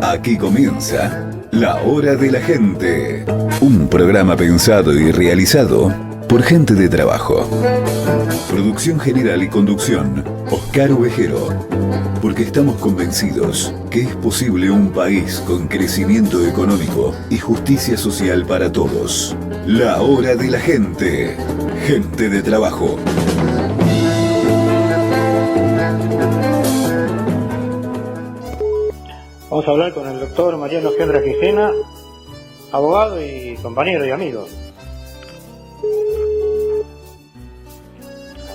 Aquí comienza La Hora de la Gente, un programa pensado y realizado por gente de trabajo. Producción general y conducción, Oscar Ovejero. Porque estamos convencidos que es posible un país con crecimiento económico y justicia social para todos. La Hora de la Gente, gente de trabajo. Vamos a hablar con el doctor Mariano Gendra Quijena, abogado y compañero y amigo.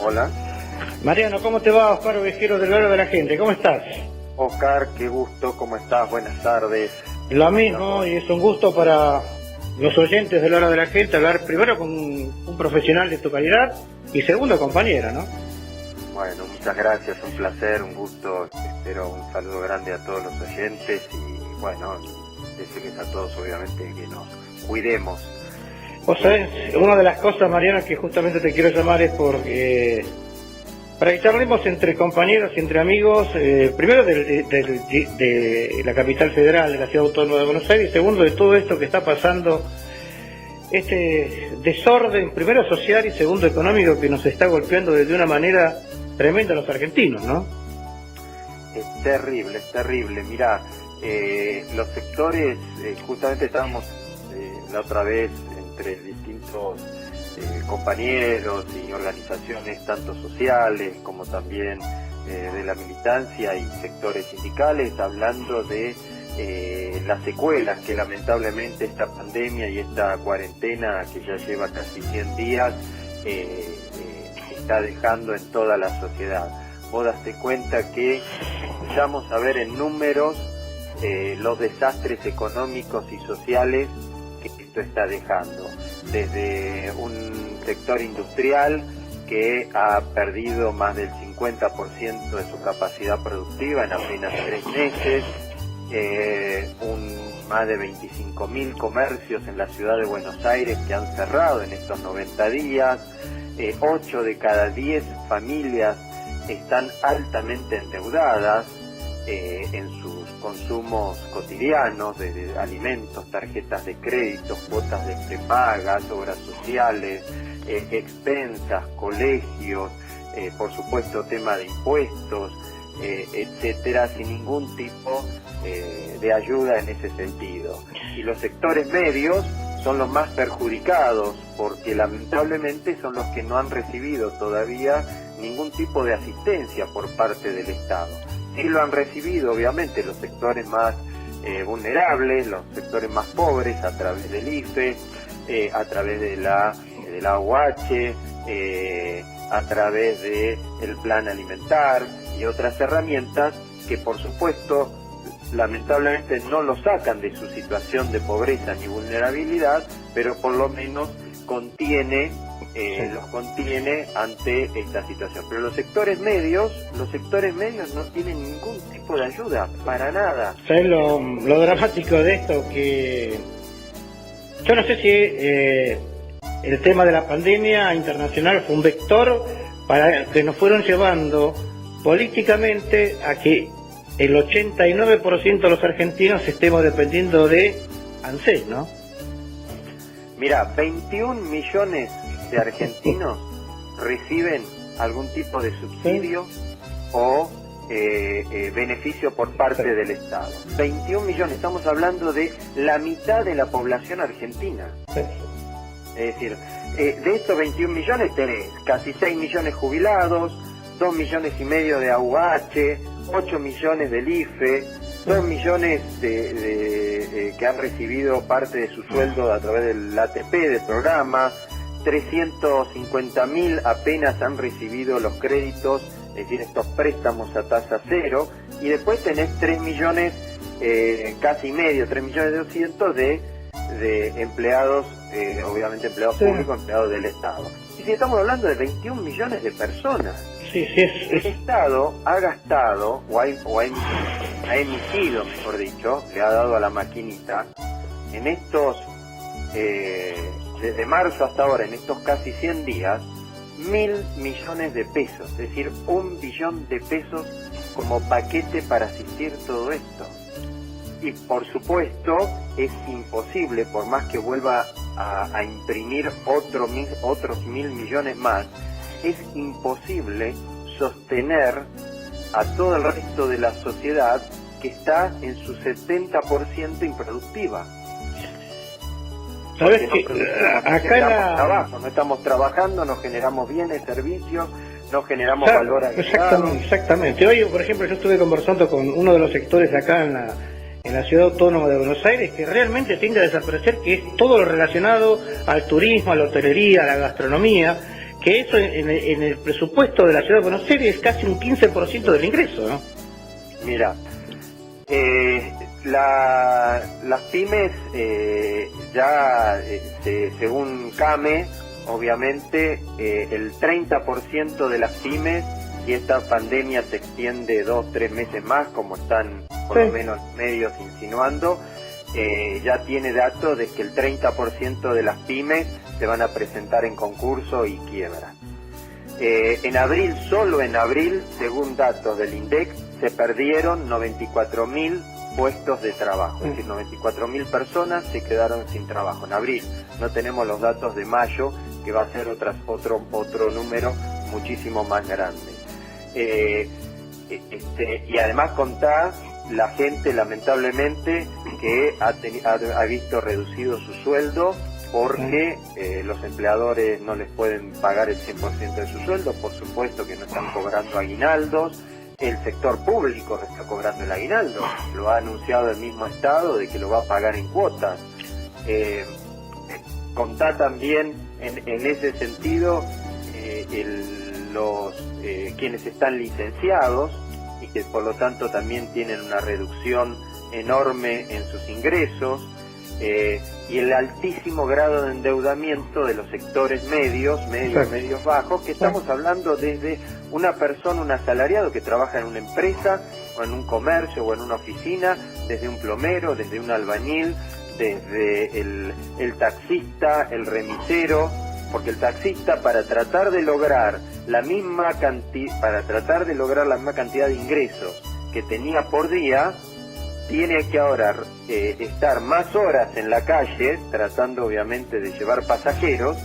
Hola. Mariano, ¿cómo te va? Oscar Ovejero del Hora de la Gente, ¿cómo estás? Oscar, qué gusto, ¿cómo estás? Buenas tardes. Lo mismo, y es un gusto para los oyentes del Hora de la Gente hablar primero con un profesional de tu calidad y segundo compañero, ¿no? Bueno, muchas gracias, un placer, un gusto. Espero un saludo grande a todos los oyentes y bueno, decirles a todos obviamente que nos cuidemos. Vos sabés, una de las cosas, Mariano, que justamente te quiero llamar es para que charlemos entre compañeros y entre amigos, primero de la capital federal, de la ciudad autónoma de Buenos Aires, y segundo de todo esto que está pasando, este desorden, primero social y segundo económico, que nos está golpeando de una manera tremenda a los argentinos, ¿no? Es terrible. Mirá, los sectores, justamente estábamos la otra vez entre distintos compañeros y organizaciones tanto sociales como también de la militancia y sectores sindicales hablando de las secuelas que lamentablemente esta pandemia y esta cuarentena que ya lleva casi 100 días está dejando en toda la sociedad. Vos daste cuenta que empezamos a ver en números los desastres económicos y sociales que esto está dejando, desde un sector industrial que ha perdido más del 50% de su capacidad productiva en apenas 3 meses, más de 25.000 comercios en la ciudad de Buenos Aires que han cerrado en estos 90 días, 8 de cada 10 familias están altamente endeudadas en sus consumos cotidianos, desde alimentos, tarjetas de crédito, cuotas de prepagas, obras sociales, expensas, colegios, por supuesto tema de impuestos, etcétera, sin ningún tipo de ayuda en ese sentido. Y los sectores medios son los más perjudicados porque lamentablemente son los que no han recibido todavía ningún tipo de asistencia por parte del Estado. Sí lo han recibido obviamente los sectores más vulnerables, los sectores más pobres a través del IFE, a través de la AUH, a través del plan alimentar y otras herramientas que por supuesto lamentablemente no lo sacan de su situación de pobreza ni vulnerabilidad, pero por lo menos los contiene ante esta situación. Pero los sectores medios no tienen ningún tipo de ayuda, para nada. ¿Sabes lo dramático de esto? Que yo no sé si el tema de la pandemia internacional fue un vector para que nos fueron llevando políticamente a que el 89% de los argentinos estemos dependiendo de ANSES, ¿no? Mira, 21 millones de argentinos reciben algún tipo de subsidio o beneficio por parte del Estado. 21 millones, estamos hablando de la mitad de la población argentina. Sí. Es decir, de estos 21 millones tenés casi 6 millones jubilados, 2 millones y medio de AUH, 8 millones del IFE, 2 millones que han recibido parte de su sueldo a través del ATP, del programa, 350.000 apenas han recibido los créditos, es decir, estos préstamos a tasa cero, y después tenés 3 millones, casi medio, 3 millones 200 de empleados, obviamente empleados públicos, empleados del Estado. Y si estamos hablando de 21 millones de personas. Sí, El Estado ha gastado, ha emitido, mejor dicho, le ha dado a la maquinita, en estos, desde marzo hasta ahora, en estos casi 100 días, 1.000 millones de pesos, es decir, 1 billón de pesos como paquete para asistir todo esto. Y por supuesto es imposible, por más que vuelva a imprimir otros 1.000 millones más, es imposible sostener a todo el resto de la sociedad que está en su 70% improductiva. ¿Sabes que acá no estamos trabajando, no generamos bienes, servicios, no generamos valor agregado? Exactamente. Hoy, por ejemplo, yo estuve conversando con uno de los sectores acá en la ciudad autónoma de Buenos Aires, que realmente tiende a desaparecer, que es todo lo relacionado al turismo, a la hotelería, a la gastronomía, que eso en el presupuesto de la ciudad de Buenos Aires es casi un 15% del ingreso, ¿no? Mira, las pymes según CAME, obviamente el 30% de las pymes, y esta pandemia se extiende 2-3 meses más, como están por lo menos medios insinuando, ya tiene datos de que el 30% de las pymes se van a presentar en concurso y quiebra. En abril, solo en abril, según datos del INDEC, se perdieron 94.000 puestos de trabajo, es decir, 94.000 personas se quedaron sin trabajo en abril. No tenemos los datos de mayo, que va a ser otro número muchísimo más grande. Y además contá la gente, lamentablemente, que ha visto reducido su sueldo porque los empleadores no les pueden pagar el 100% de su sueldo, por supuesto que no están cobrando aguinaldos. El sector público está cobrando el aguinaldo, lo ha anunciado el mismo Estado de que lo va a pagar en cuotas. Contá también en ese sentido quienes están licenciados y que por lo tanto también tienen una reducción enorme en sus ingresos, y el altísimo grado de endeudamiento de los sectores medios bajos, que estamos hablando desde una persona, un asalariado que trabaja en una empresa o en un comercio o en una oficina, desde un plomero, desde un albañil, desde el taxista, el remisero, porque el taxista, para tratar de lograr la misma cantidad de ingresos que tenía por día, tiene que ahora estar más horas en la calle, tratando obviamente de llevar pasajeros,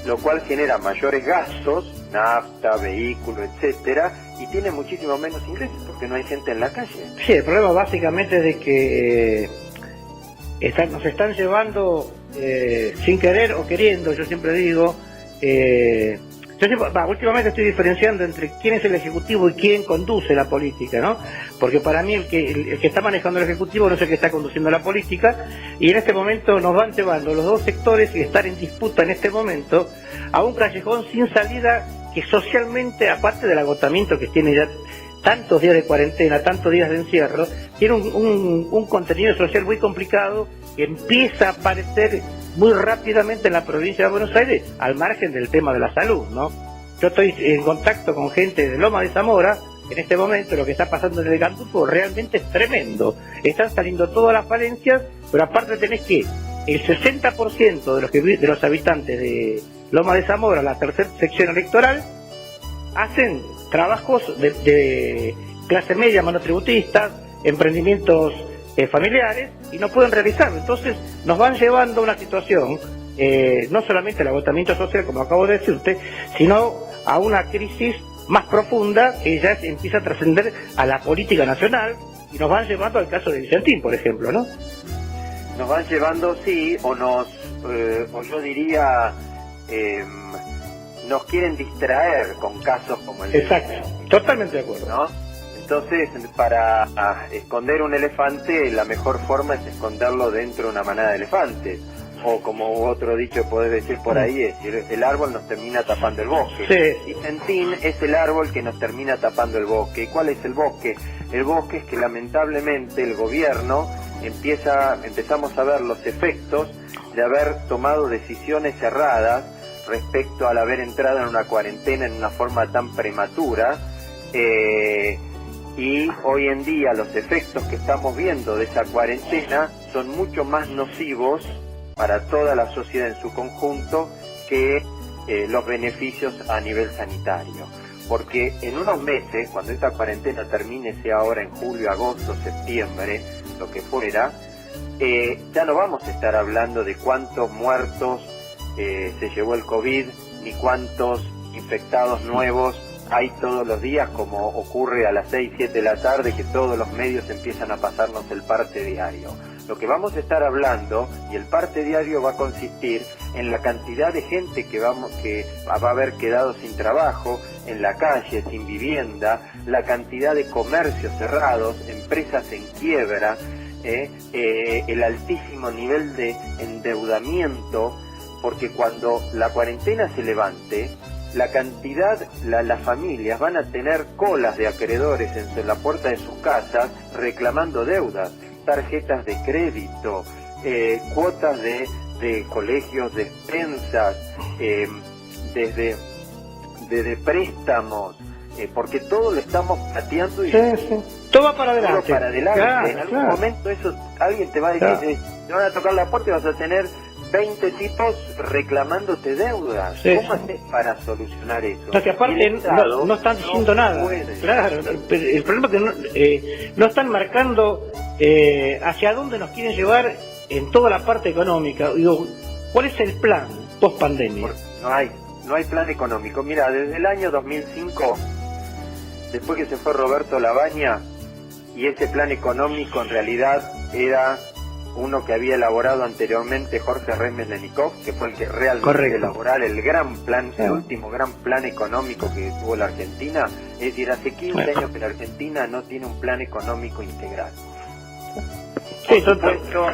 lo cual genera mayores gastos, nafta, vehículo, etcétera, y tiene muchísimo menos ingresos porque no hay gente en la calle. Sí, el problema básicamente es de que nos están llevando sin querer o queriendo, yo siempre digo, últimamente estoy diferenciando entre quién es el ejecutivo y quién conduce la política, ¿no? Porque para mí el que está manejando el ejecutivo no es el que está conduciendo la política, y en este momento nos van llevando los dos sectores y estar en disputa en este momento a un callejón sin salida que socialmente, aparte del agotamiento que tiene ya tantos días de cuarentena, tantos días de encierro, tiene un contenido social muy complicado que empieza a aparecer muy rápidamente en la provincia de Buenos Aires, al margen del tema de la salud, ¿no? Yo estoy en contacto con gente de Loma de Zamora. En este momento lo que está pasando en el Gandulfo realmente es tremendo. Están saliendo todas las falencias, pero aparte tenés que el 60% de los habitantes de Loma de Zamora, la tercera sección electoral, hacen trabajos de clase media, monotributistas, emprendimientos familiares, y no pueden realizarlo. Entonces nos van llevando a una situación, no solamente el agotamiento social, como acabo de decirte, sino a una crisis más profunda que ya empieza a trascender a la política nacional, y nos van llevando al caso de Vicentín, por ejemplo, ¿no? Nos van llevando, sí, o yo diría, nos quieren distraer con casos como el Exacto, totalmente de acuerdo, ¿no? Entonces, para esconder un elefante, la mejor forma es esconderlo dentro de una manada de elefantes. O como otro dicho podés decir por ahí, es decir, el árbol nos termina tapando el bosque. Sí. Vicentín es el árbol que nos termina tapando el bosque. ¿Y cuál es el bosque? El bosque es que lamentablemente el gobierno empezamos a ver los efectos de haber tomado decisiones erradas respecto al haber entrado en una cuarentena en una forma tan prematura, y hoy en día los efectos que estamos viendo de esa cuarentena son mucho más nocivos para toda la sociedad en su conjunto que los beneficios a nivel sanitario. Porque en unos meses, cuando esta cuarentena termine, sea ahora en julio, agosto, septiembre, lo que fuera, ya no vamos a estar hablando de cuántos muertos se llevó el COVID, ni cuántos infectados nuevos hay todos los días, como ocurre a las 6, 7 de la tarde, que todos los medios empiezan a pasarnos el parte diario. Lo que vamos a estar hablando, y el parte diario va a consistir en la cantidad de gente que va a haber quedado sin trabajo, en la calle, sin vivienda, la cantidad de comercios cerrados, empresas en quiebra, el altísimo nivel de endeudamiento, porque cuando la cuarentena se levante, las familias van a tener colas de acreedores en la puerta de sus casas reclamando deudas, tarjetas de crédito, cuotas de colegios, despensas, desde préstamos, porque todo lo estamos pateando y todo va para adelante. Todo para adelante. Claro, en algún momento eso alguien te va a decir, te van a tocar la puerta y vas a tener 20 tipos reclamándote deudas. ¿Cómo haces para solucionar eso? O sea, que aparte no están diciendo nada. Claro, el problema es que no están marcando hacia dónde nos quieren llevar en toda la parte económica. Digo, ¿cuál es el plan post pandemia? No hay plan económico. Mira, desde el año 2005, después que se fue Roberto Labaña, y ese plan económico en realidad era uno que había elaborado anteriormente Jorge Remes-Lenikov, que fue el que realmente elaboró el gran plan, el último gran plan económico que tuvo la Argentina. Es decir, hace 15 años que la Argentina no tiene un plan económico integral. Por supuesto,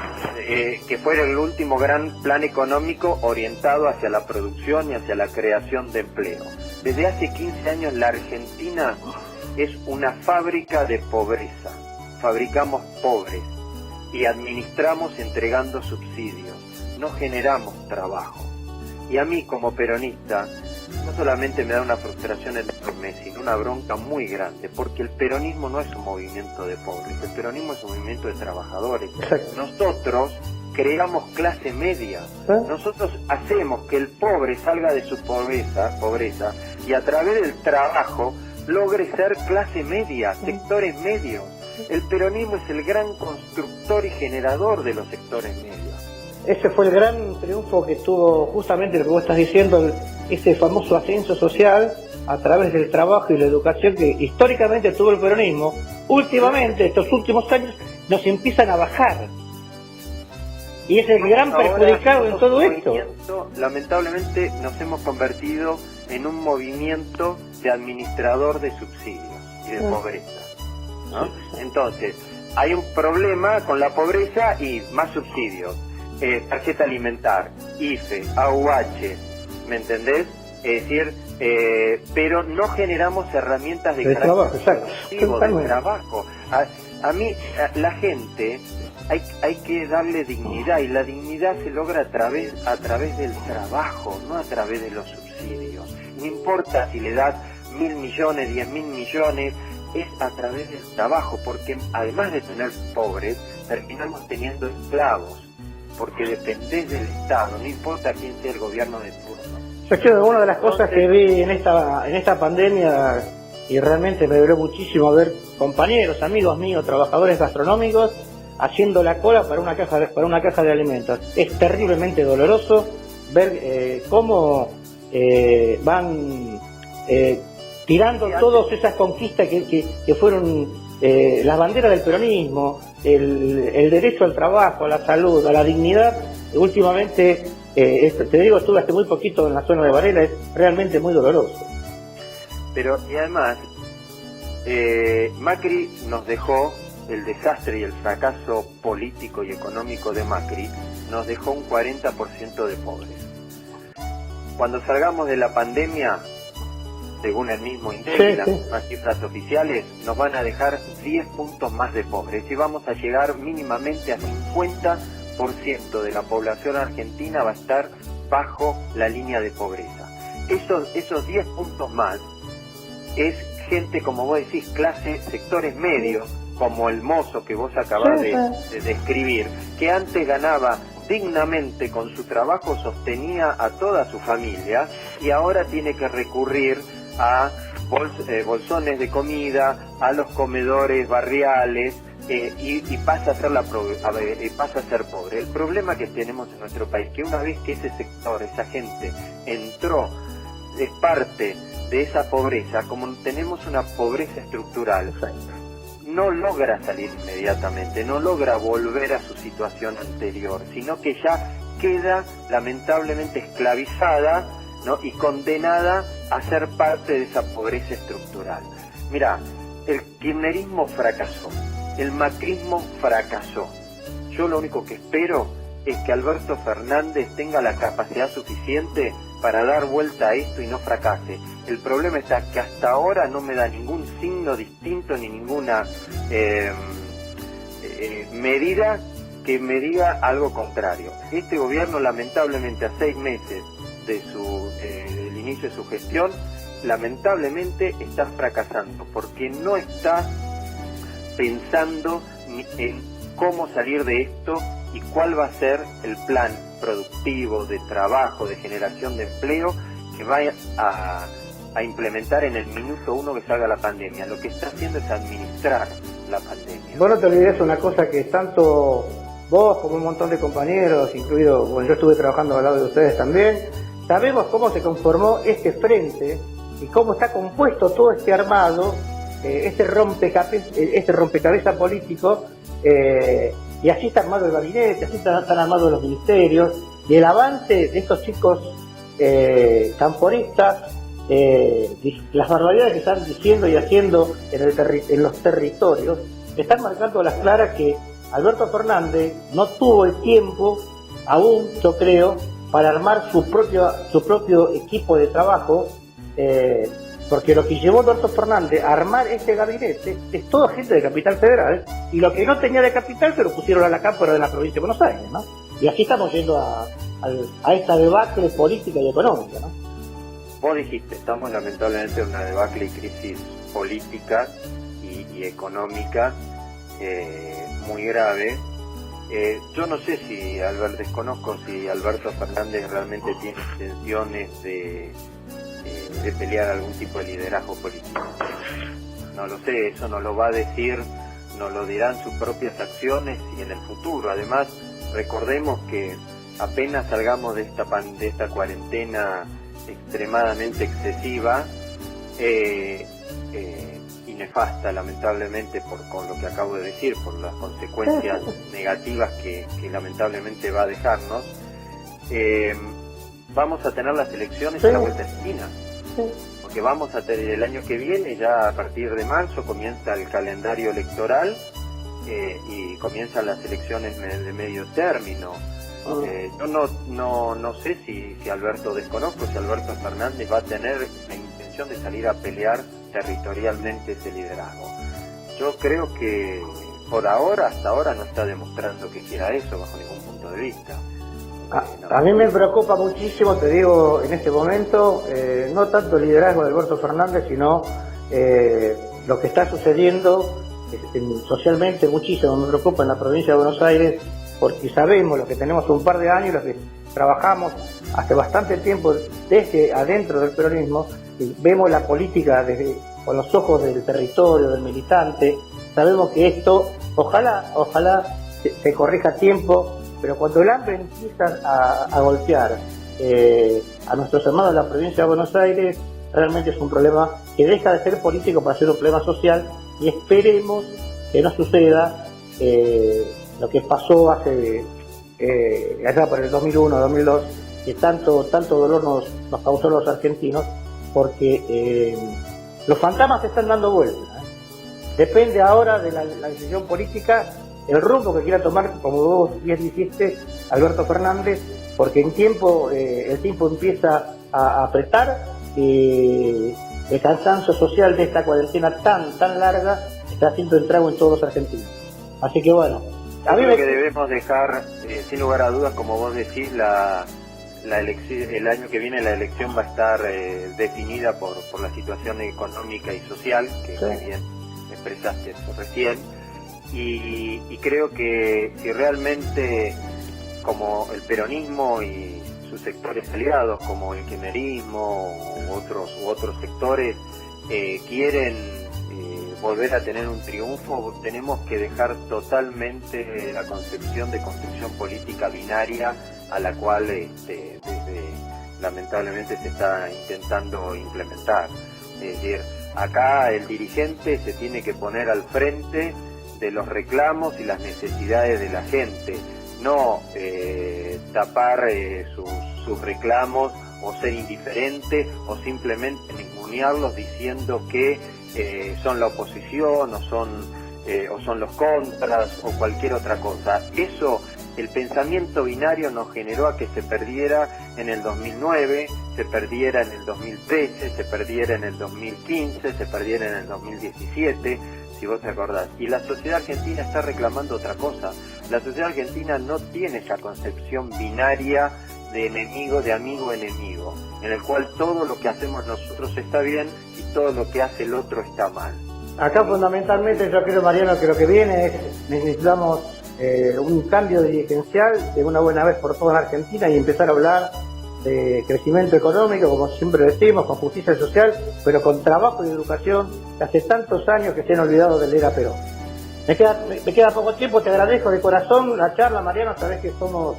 que fue el último gran plan económico orientado hacia la producción y hacia la creación de empleo. Desde hace 15 años la Argentina es una fábrica de pobreza. Fabricamos pobres y administramos entregando subsidios. No generamos trabajo. Y a mí, como peronista, no solamente me da una frustración enorme, sino una bronca muy grande, porque el peronismo no es un movimiento de pobres, el peronismo es un movimiento de trabajadores. Nosotros creamos clase media, nosotros hacemos que el pobre salga de su pobreza y a través del trabajo logre ser clase media, sectores medios. El peronismo es el gran constructor y generador de los sectores medios. Ese fue el gran triunfo que tuvo justamente lo que vos estás diciendo, ese famoso ascenso social a través del trabajo y la educación que históricamente tuvo el peronismo. Últimamente, estos últimos años, nos empiezan a bajar. Y es el gran perjudicado en todo esto. Lamentablemente nos hemos convertido en un movimiento de administrador de subsidios y de pobreza, ¿no? Entonces, hay un problema con la pobreza y más subsidios. Tarjeta alimentar, IFE, AUH, ¿me entendés? Es decir, pero no generamos herramientas de trabajo, de trabajo. A mí, la gente, hay que darle dignidad, y la dignidad se logra a través del trabajo, no a través de los subsidios. No importa si le das 1.000 millones, 10.000 millones, es a través del trabajo, porque además de tener pobres, terminamos teniendo esclavos, porque dependés del Estado, no importa quién sea el gobierno de turno. Yo creo que una de las cosas que vi en esta pandemia, y realmente me dolió muchísimo ver compañeros, amigos míos, trabajadores gastronómicos, haciendo la cola para una caja de alimentos. Es terriblemente doloroso ver cómo van tirando todas esas conquistas que fueron las banderas del peronismo, el derecho al trabajo, a la salud, a la dignidad. Últimamente, te digo, estuve hace muy poquito en la zona de Varela, es realmente muy doloroso. Pero, y además, Macri nos dejó el desastre y el fracaso político y económico de Macri, nos dejó un 40% de pobres. Cuando salgamos de la pandemia, según el mismo INDEC, las cifras oficiales, nos van a dejar 10 puntos más de pobres y vamos a llegar mínimamente a 50% de la población argentina va a estar bajo la línea de pobreza. Esos 10 puntos más es gente, como vos decís, sectores medios, como el mozo que vos acabás de describir, que antes ganaba dignamente con su trabajo sostenía a toda su familia y ahora tiene que recurrir a bolsones de comida, a los comedores barriales, y pasa a ser pobre. El problema que tenemos en nuestro país, que una vez que ese sector, esa gente entró, es parte de esa pobreza, como tenemos una pobreza estructural, no logra salir inmediatamente, no logra volver a su situación anterior, sino que ya queda lamentablemente esclavizada, ¿no? Y condenada a ser parte de esa pobreza estructural. Mirá, el kirchnerismo fracasó, el macrismo fracasó. Yo lo único que espero es que Alberto Fernández tenga la capacidad suficiente para dar vuelta a esto y no fracase. El problema está que hasta ahora no me da ningún signo distinto ni ninguna medida que me diga algo contrario. Este gobierno, lamentablemente, a 6 meses de del inicio de su gestión, lamentablemente está fracasando, porque no está pensando en cómo salir de esto y cuál va a ser el plan productivo, de trabajo, de generación de empleo que vaya a implementar en el minuto 1 que salga la pandemia. Lo que está haciendo es administrar la pandemia. Vos no te olvides una cosa que tanto vos como un montón de compañeros, incluido, bueno, yo estuve trabajando al lado de ustedes también, sabemos cómo se conformó este frente y cómo está compuesto todo este armado, este rompecabezas político, y así está armado el gabinete, así están armados los ministerios, y el avance de estos chicos camporistas, las barbaridades que están diciendo y haciendo en los territorios, están marcando a las claras que Alberto Fernández no tuvo el tiempo aún, yo creo, para armar su propio equipo de trabajo, porque lo que llevó Alberto Fernández a armar este gabinete es toda gente de Capital Federal, y lo que no tenía de Capital se lo pusieron a la cámpora de la provincia de Buenos Aires, ¿no? Y así estamos yendo a esta debacle política y económica, ¿no? Vos dijiste, estamos lamentablemente en una debacle y crisis política y económica muy grave. Yo no sé si desconozco si Alberto Fernández realmente tiene intenciones de pelear algún tipo de liderazgo político. No lo sé, eso nos lo va a decir, nos lo dirán sus propias acciones y en el futuro. Además, recordemos que apenas salgamos de esta cuarentena extremadamente excesiva y nefasta, lamentablemente, con lo que acabo de decir, por las consecuencias negativas que lamentablemente va a dejarnos, vamos a tener las elecciones a la vuelta de la esquina, porque vamos a tener el año que viene, ya a partir de marzo comienza el calendario electoral y comienzan las elecciones de medio término. Yo no sé si desconozco si Alberto Fernández va a tener la intención de salir a pelear territorialmente ese liderazgo. Yo creo que hasta ahora no está demostrando que quiera eso bajo ningún punto de vista. A mí me preocupa muchísimo, te digo, en este momento, no tanto el liderazgo de Alberto Fernández, sino lo que está sucediendo socialmente muchísimo. Me preocupa en la provincia de Buenos Aires, porque sabemos, los que tenemos un par de años, los que trabajamos hace bastante tiempo desde adentro del peronismo, y vemos la política con los ojos del territorio, del militante, sabemos que esto, ojalá se corrija a tiempo, pero cuando el hambre empieza a golpear a nuestros hermanos de la provincia de Buenos Aires, realmente es un problema que deja de ser político para ser un problema social, y esperemos que no suceda lo que pasó allá por el 2001, 2002, que tanto dolor nos causó a los argentinos, porque los fantasmas se están dando vueltas. Depende ahora de la decisión política, el rumbo que quiera tomar, como vos bien dijiste, Alberto Fernández, porque el tiempo empieza a apretar, y el cansancio social de esta cuarentena tan larga está haciendo el trago en todos los argentinos. Así que bueno, creo que debemos dejar, sin lugar a dudas, como vos decís, la elección, el año que viene la elección va a estar definida por la situación económica y social, que muy bien expresaste eso recién, y creo que si realmente como el peronismo y sus sectores aliados, como el kirchnerismo u otros sectores, quieren volver a tener un triunfo, tenemos que dejar totalmente la concepción de construcción política binaria a la cual lamentablemente se está intentando implementar. Es decir, acá el dirigente se tiene que poner al frente de los reclamos y las necesidades de la gente, no tapar sus reclamos o ser indiferente o simplemente ningunearlos diciendo que son la oposición o son los contras o cualquier otra cosa. Eso, el pensamiento binario nos generó a que se perdiera en el 2009, se perdiera en el 2013, se perdiera en el 2015, se perdiera en el 2017, si vos te acordás. Y la sociedad argentina está reclamando otra cosa. La sociedad argentina no tiene esa concepción binaria de enemigo, de amigo-enemigo, en el cual todo lo que hacemos nosotros está bien y todo lo que hace el otro está mal. Acá fundamentalmente yo creo, Mariano, que lo que viene es necesitamos un cambio dirigencial de una buena vez por toda la Argentina y empezar a hablar de crecimiento económico, como siempre decimos, con justicia social, pero con trabajo y educación, que hace tantos años que se han olvidado del era Perón. Me queda poco tiempo, te agradezco de corazón la charla, Mariano, sabés que somos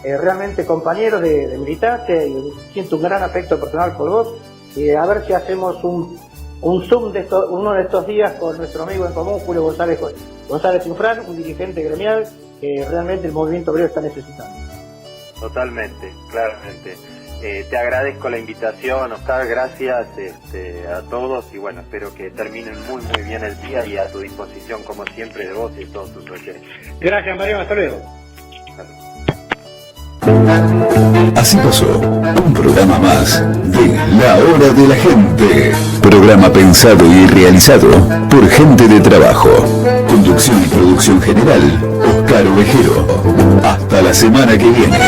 realmente compañeros de militancia y siento un gran afecto personal por vos, y a ver si hacemos un Zoom uno de estos días con nuestro amigo en común, Julio González Infran, un dirigente gremial que realmente el movimiento obrero está necesitando. Totalmente, claramente. Te agradezco la invitación, Oscar, gracias a todos y bueno, espero que terminen muy bien el día y a tu disposición como siempre de vos y de todos tus oyentes. Gracias, Mariano, hasta luego. Así pasó un programa más de La Hora de la Gente. Programa pensado y realizado por gente de trabajo. Conducción y producción general, Oscar Ovejero. Hasta la semana que viene.